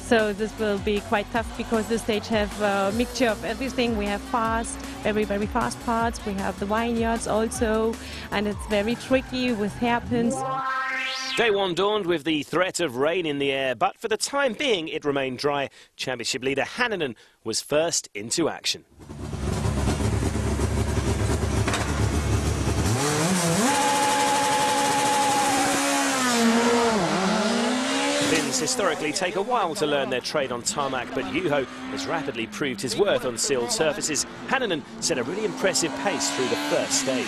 So this will be quite tough because the stage have a mixture of everything. We have fast, very, very fast parts. We have the vineyards also, and it's very tricky with hairpins. Day one dawned with the threat of rain in the air, but for the time being it remained dry. Championship leader Hänninen was first into action. Finns historically take a while to learn their trade on tarmac, but Juho has rapidly proved his worth on sealed surfaces. Hänninen set a really impressive pace through the first stage.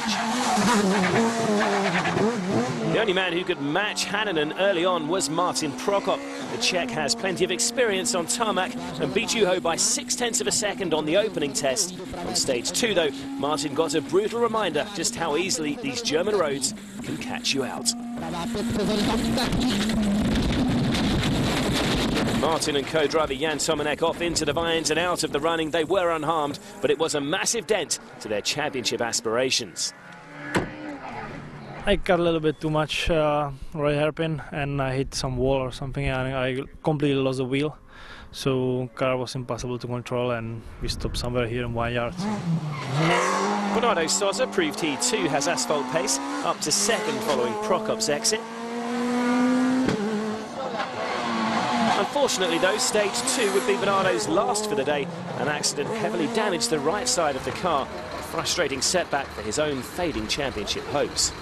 The only man who could match Hänninen early on was Martin Prokop. The Czech has plenty of experience on tarmac and beat Juho by 0.6 of a second on the opening test. On stage 2, though, Martin got a brutal reminder just how easily these German roads can catch you out. Martin and co-driver Jan Tomanek off into the vines and out of the running. They were unharmed, but it was a massive dent to their championship aspirations. I got a little bit too much right hairpin and I hit some wall or something and I completely lost the wheel. So car was impossible to control and we stopped somewhere here in vineyards. Bernardo Sosa proved he too has asphalt pace, up to second following Prokop's exit. Unfortunately though, stage 2 would be Bernardo's last for the day. An accident heavily damaged the right side of the car. A frustrating setback for his own fading championship hopes.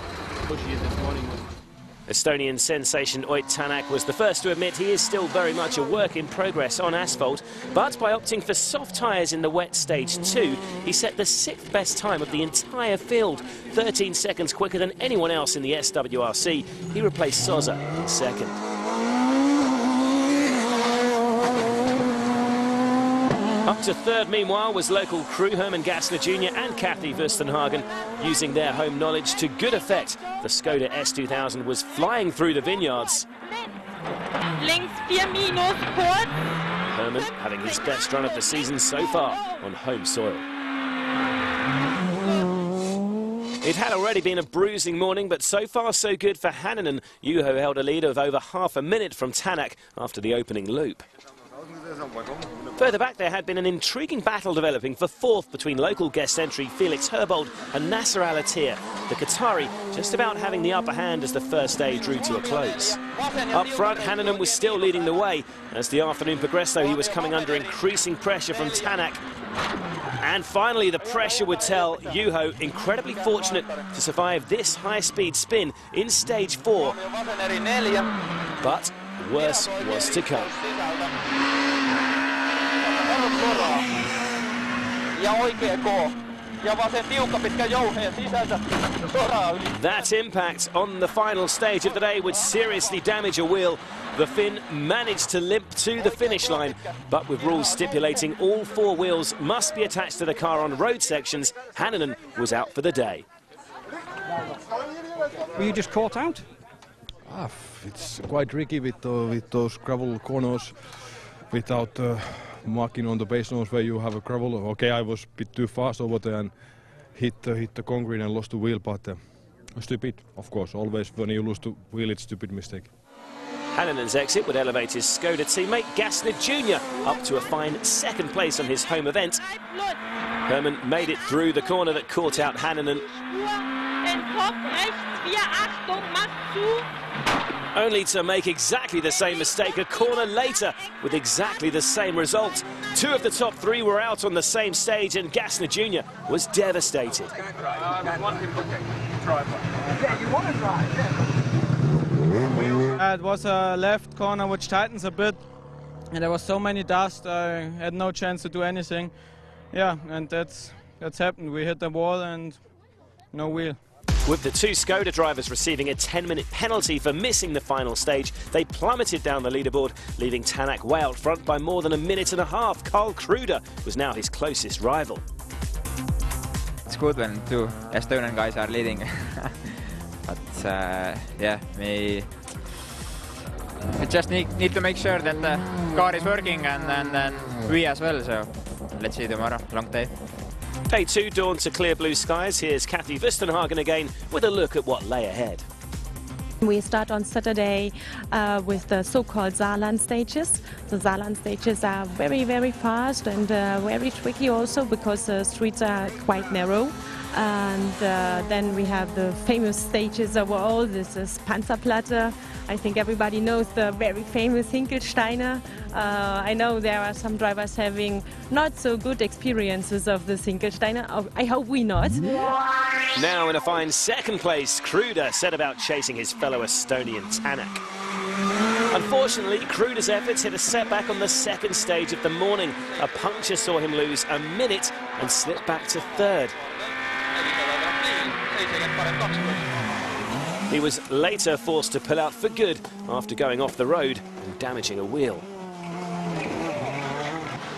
Estonian sensation Ott Tänak was the first to admit he is still very much a work in progress on asphalt, but by opting for soft tyres in the wet stage 2, he set the 6th best time of the entire field, 13 seconds quicker than anyone else in the SWRC. He replaced Sosa in second. Up to third, meanwhile, was local crew Herman Gassner Jr. and Kathy Wustenhagen. Using their home knowledge to good effect, the Skoda S2000 was flying through the vineyards. Herman having his best run of the season so far on home soil. It had already been a bruising morning, but so far so good for Hänninen. Juho held a lead of over half a minute from Tänak after the opening loop. Further back, there had been an intriguing battle developing for fourth between local guest entry Felix Herbold and Nasser Al-Attiyah. The Qatari just about having the upper hand as the first day drew to a close. Up front, Hänninen was still leading the way. As the afternoon progressed, though, he was coming under increasing pressure from Tänak. And finally, the pressure would tell. Juho incredibly fortunate to survive this high-speed spin in stage 4. But worse was to come. That impact on the final stage of the day would seriously damage a wheel. The Finn managed to limp to the finish line, but with rules stipulating all 4 wheels must be attached to the car on road sections, Hänninen was out for the day. Were you just caught out? It's quite tricky with those gravel corners without marking on the base nose where you have a gravel. Okay, I was a bit too fast over there and hit the concrete and lost the wheel, but stupid, of course. Always when you lose the wheel, it's a stupid mistake. Hänninen's exit would elevate his Skoda teammate Gassner Jr. up to a fine 2nd place on his home event. Herman made it through the corner that caught out Hänninen. Only to make exactly the same mistake a corner later with exactly the same result. 2 of the top 3 were out on the same stage and Gassner Jr. was devastated. It was a left corner which tightens a bit and there was so many dust I had no chance to do anything. Yeah, and that's happened. We hit the wall and no wheel. With the 2 Skoda drivers receiving a 10-minute penalty for missing the final stage, they plummeted down the leaderboard, leaving Tänak way out front by more than a minute and a half. Carl Kruder was now his closest rival. It's good when 2 Estonian guys are leading. But yeah, we just need to make sure that the car is working and we as well, so let's see tomorrow, long day. Day 2 dawned to clear blue skies. Here's Kathy Wustenhagen again with a look at what lay ahead. We start on Saturday with the so-called Saarland stages. The Saarland stages are very, very fast and very tricky also because the streets are quite narrow. And then we have the famous stages overall. This is Panzerplatte. I think everybody knows the very famous Hinkelsteiner. I know there are some drivers having not so good experiences of the Hinkelsteiner. I hope we not. Now in a fine second place, Kruder set about chasing his fellow Estonian Tänak. Unfortunately, Kruder's efforts hit a setback on the second stage of the morning. A puncture saw him lose a minute and slip back to third. He was later forced to pull out for good after going off the road and damaging a wheel.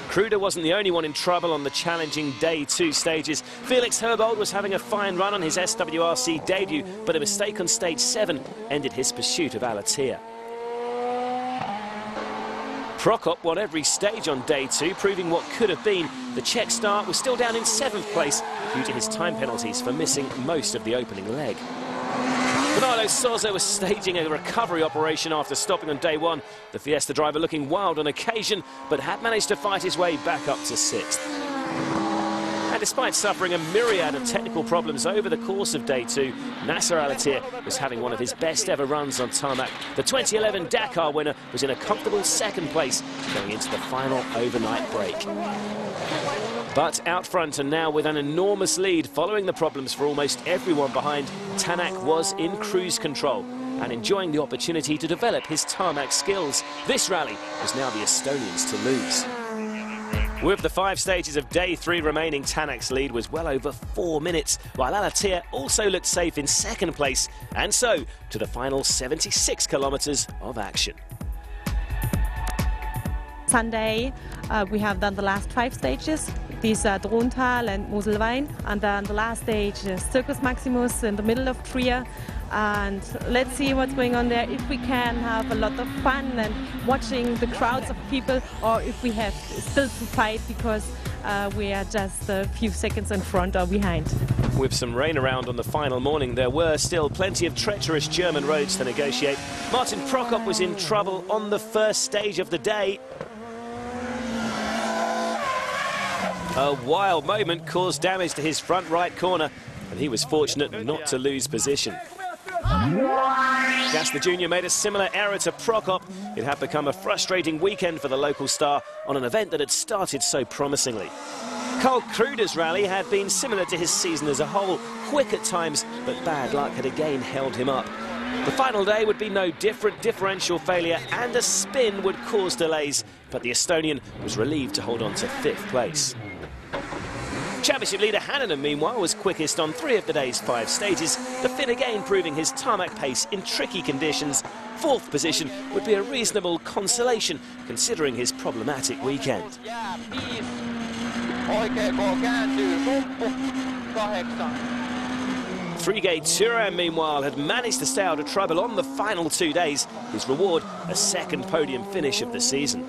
Kruder wasn't the only one in trouble on the challenging Day 2 stages. Felix Herbold was having a fine run on his SWRC debut, but a mistake on stage 7 ended his pursuit of Alatea. Prokop won every stage on Day 2, proving what could have been. The Czech star was still down in 7th place due to his time penalties for missing most of the opening leg. Bernardo Sosa was staging a recovery operation after stopping on Day 1. The Fiesta driver looking wild on occasion, but had managed to fight his way back up to 6th. And despite suffering a myriad of technical problems over the course of Day 2, Nasser Alatea was having one of his best ever runs on tarmac. The 2011 Dakar winner was in a comfortable 2nd place going into the final overnight break. But out front and now with an enormous lead following the problems for almost everyone behind, Tänak was in cruise control and enjoying the opportunity to develop his tarmac skills. This rally was now the Estonians to lose. With the 5 stages of Day 3 remaining, Tänak's lead was well over 4 minutes, while Alatea also looked safe in 2nd place, and so to the final 76 kilometres of action. Sunday, we have done the last 5 stages. These are Drontal and Moselwein, and then the last stage is Circus Maximus in the middle of Trier. And let's see what's going on there, if we can have a lot of fun and watching the crowds of people, or if we have still to fight because we are just a few seconds in front or behind. With some rain around on the final morning, there were still plenty of treacherous German roads to negotiate. Martin Prokop was in trouble on the first stage of the day. A wild moment caused damage to his front right corner, and he was fortunate not to lose position. Gasly Jr. made a similar error to Prokop. It had become a frustrating weekend for the local star on an event that had started so promisingly. Carl Kruder's rally had been similar to his season as a whole, quick at times, but bad luck had again held him up. The final day would be no different. Differential failure and a spin would cause delays, but the Estonian was relieved to hold on to 5th place. Championship leader Hänninen, meanwhile, was quickest on 3 of the day's 5 stages, the Finn again proving his tarmac pace in tricky conditions. 4th position would be a reasonable consolation, considering his problematic weekend. 3G Turan, meanwhile, had managed to stay out of trouble on the final 2 days. His reward, a 2nd podium finish of the season.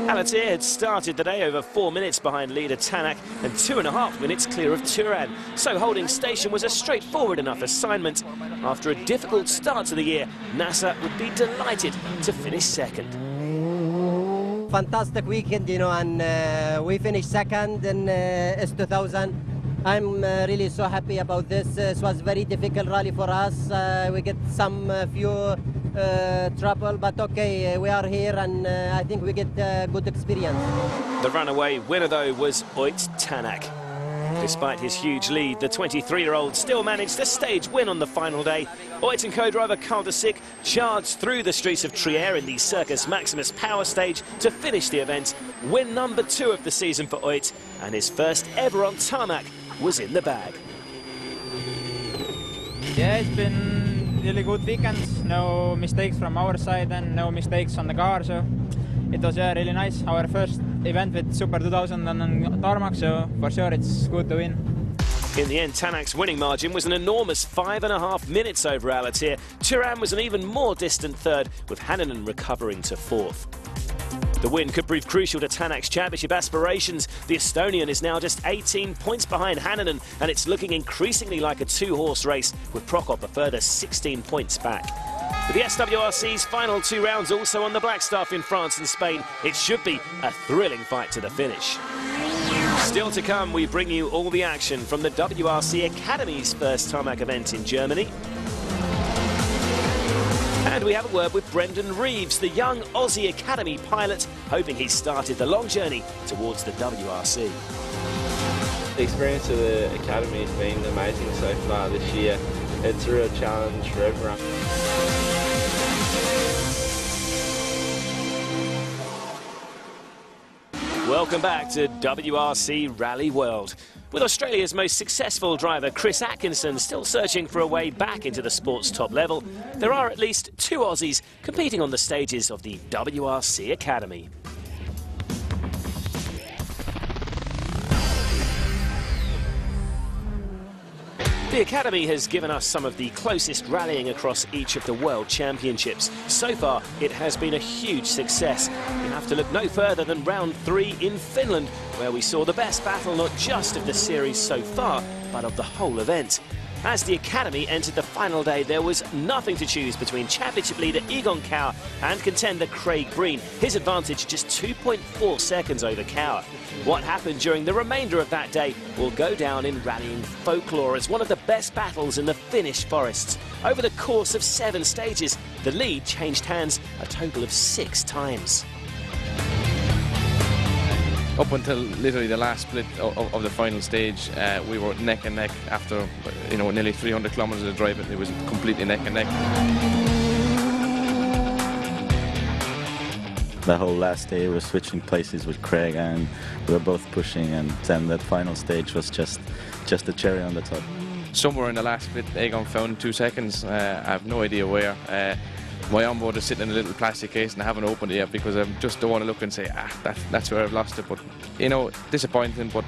Alatea had started the day over 4 minutes behind leader Tänak and 2.5 minutes clear of Turan, so holding station was a straightforward enough assignment. After a difficult start to the year, Nasser would be delighted to finish 2nd. Fantastic weekend, you know, and we finished 2nd in S2000. I'm really so happy about this. It was a very difficult rally for us. We get some few trouble, but okay, we are here and I think we get good experience. The runaway winner, though, was Ott Tänak. Despite his huge lead, the 23-year-old still managed a stage win on the final day. Ott and co-driver Carl de Sick charged through the streets of Trier in the Circus Maximus power stage to finish the event. Win number 2 of the season for Ott, and his first ever on tarmac was in the bag. Yeah, it's been really good weekend. No mistakes from our side and no mistakes on the car, so it was really nice. Our first event with Super 2000 on tarmac, so for sure it's good to win. In the end, Tänak's winning margin was an enormous 5.5 minutes over Alatea. Turan was an even more distant 3rd, with Hänninen recovering to 4th. The win could prove crucial to Tanak's championship aspirations. The Estonian is now just 18 points behind Hänninen, and it's looking increasingly like a two-horse race, with Prokop a further 16 points back. With the SWRC's final 2 rounds also on the black stuff in France and Spain, it should be a thrilling fight to the finish. Still to come, we bring you all the action from the WRC Academy's first tarmac event in Germany. And we have a word with Brendan Reeves, the young Aussie Academy pilot, hoping he started the long journey towards the WRC. The experience of the Academy has been amazing so far this year. It's a real challenge for everyone. Welcome back to WRC Rally World. With Australia's most successful driver, Chris Atkinson, still searching for a way back into the sport's top level, there are at least 2 Aussies competing on the stages of the WRC Academy. The Academy has given us some of the closest rallying across each of the World Championships. So far, it has been a huge success. You have to look no further than round 3 in Finland, where we saw the best battle not just of the series so far, but of the whole event. As the Academy entered the final day, there was nothing to choose between championship leader Egon Kauer and contender Craig Breen. His advantage just 2.4 seconds over Kauer. What happened during the remainder of that day will go down in rallying folklore as one of the best battles in the Finnish forests. Over the course of 7 stages, the lead changed hands a total of 6 times. Up until literally the last split of the final stage, we were neck and neck after, you know, nearly 300 kilometers of drive. It was completely neck and neck. The whole last day we were switching places with Craig, and we were both pushing, and then that final stage was just a cherry on the top. Somewhere in the last split, Egon found 2 seconds. I have no idea where. My onboard is sitting in a little plastic case and I haven't opened it yet because I just don't want to look and say, that's where I've lost it. But, you know, disappointing, but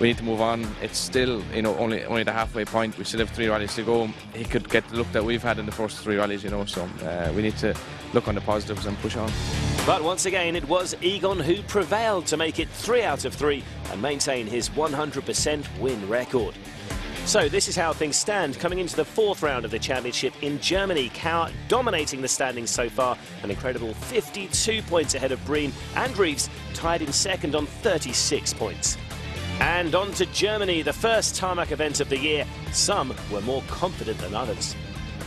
we need to move on. It's still, you know, only the halfway point. We still have 3 rallies to go. He could get the look that we've had in the first 3 rallies, you know, so we need to look on the positives and push on. But once again, it was Egon who prevailed to make it 3 out of 3 and maintain his 100% win record. So this is how things stand coming into the 4th round of the championship in Germany. Kauer dominating the standings so far, an incredible 52 points ahead of Breen, and Reeves tied in 2nd on 36 points. And on to Germany, the first tarmac event of the year. Some were more confident than others.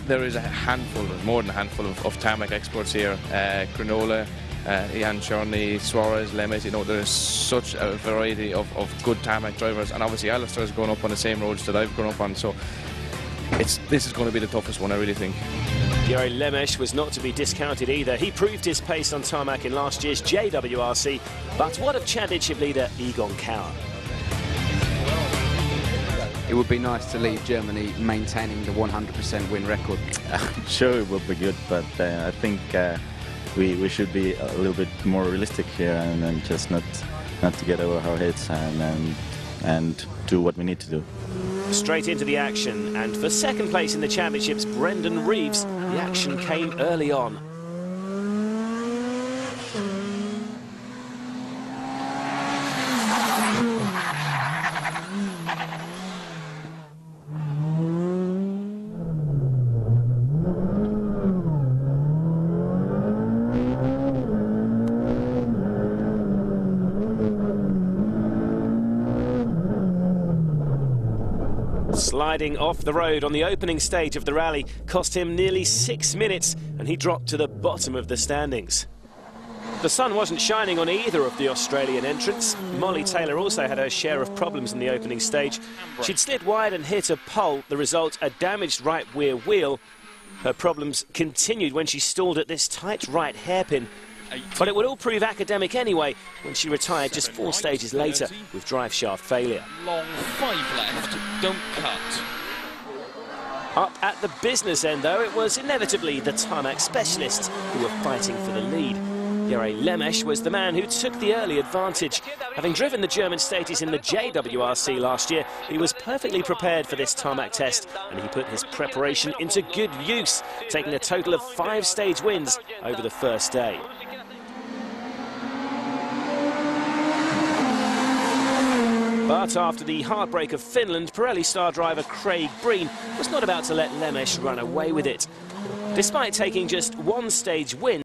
There is a handful, more than a handful of tarmac experts here. Granola, Jan Chorny, Suarez, Lemes, you know, there's such a variety of good tarmac drivers, and obviously Alistair's grown up on the same roads that I've grown up on, so this is going to be the toughest one, I really think. Jere Lemes was not to be discounted either. He proved his pace on tarmac in last year's JWRC, but what of championship leader Egon Kauer? It would be nice to leave Germany maintaining the 100% win record. I'm sure it would be good, but I think we should be a little bit more realistic here and just not to get over our heads and do what we need to do. Straight into the action, and for 2nd place in the championships, Brendan Reeves. The action came early on. Sliding off the road on the opening stage of the rally cost him nearly 6 minutes, and he dropped to the bottom of the standings. The sun wasn't shining on either of the Australian entrants. Molly Taylor also had her share of problems in the opening stage. She'd slid wide and hit a pole, the result a damaged right rear wheel. Her problems continued when she stalled at this tight right hairpin. But it would all prove academic anyway when she retired just 4 stages later with drive shaft failure. Long 5 left, don't cut. Up at the business end, though, it was inevitably the tarmac specialists who were fighting for the lead. Jere Lemes was the man who took the early advantage. Having driven the German stages in the JWRC last year, he was perfectly prepared for this tarmac test, and he put his preparation into good use, taking a total of 5 stage wins over the first day. But after the heartbreak of Finland, Pirelli star driver Craig Breen was not about to let Lemesh run away with it. Despite taking just one stage win,